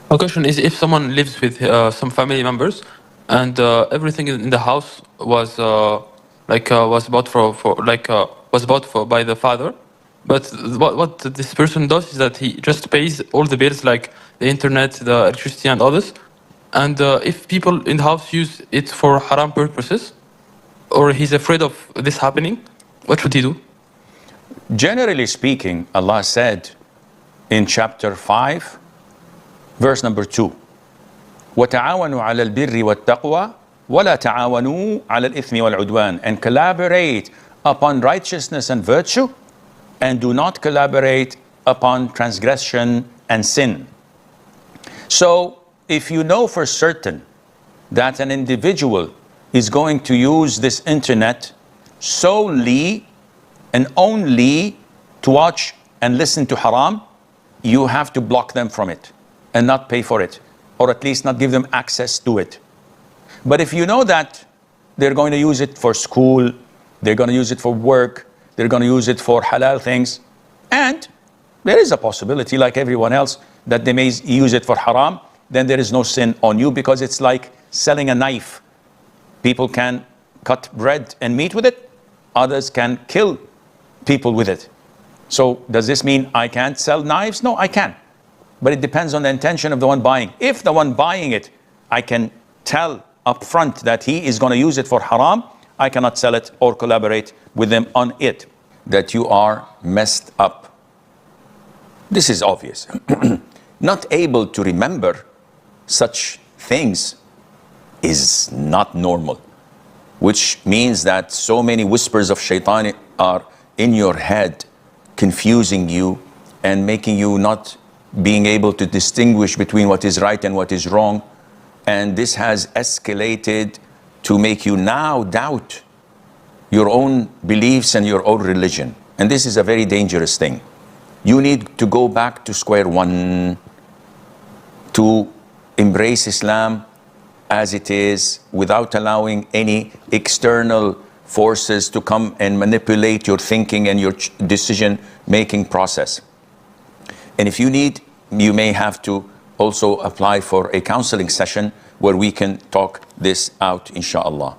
A question is, if someone lives with some family members, and everything in the house was was bought was bought for by the father, but what this person does is that he just pays all the bills, like the internet, the electricity, and others. And if people in the house use it for haram purposes, or he's afraid of this happening, what should he do? Generally speaking, Allah said in chapter 5, verse number 2, وَتَعَاوَنُوا عَلَى الْبِرِّ وَالتَّقْوَى وَلَا تَعَاوَنُوا عَلَى الْإِثْمِ وَالْعُدْوَانِ, and collaborate upon righteousness and virtue, and do not collaborate upon transgression and sin. So if you know for certain that an individual is going to use this internet solely and only to watch and listen to haram, you have to block them from it and not pay for it, or at least not give them access to it. But if you know that they're going to use it for school, they're going to use it for work, they're going to use it for halal things, and there is a possibility, like everyone else, that they may use it for haram, then there is no sin on you, because it's like selling a knife. People can cut bread and meat with it, others can kill people with it. So does this mean I can't sell knives? No, I can. But it depends on the intention of the one buying. If the one buying it, I can tell up front that he is going to use it for haram, I cannot sell it or collaborate with them on it. That you are messed up. This is obvious. Not able to remember such things is not normal, which means that so many whispers of shaitan are in your head, confusing you and making you not being able to distinguish between what is right and what is wrong. And this has escalated to make you now doubt your own beliefs and your own religion. And this is a very dangerous thing. You need to go back to square one, to embrace Islam as it is, without allowing any external forces to come and manipulate your thinking and your decision-making process. And if you need, you may have to also apply for a counseling session where we can talk this out, inshallah.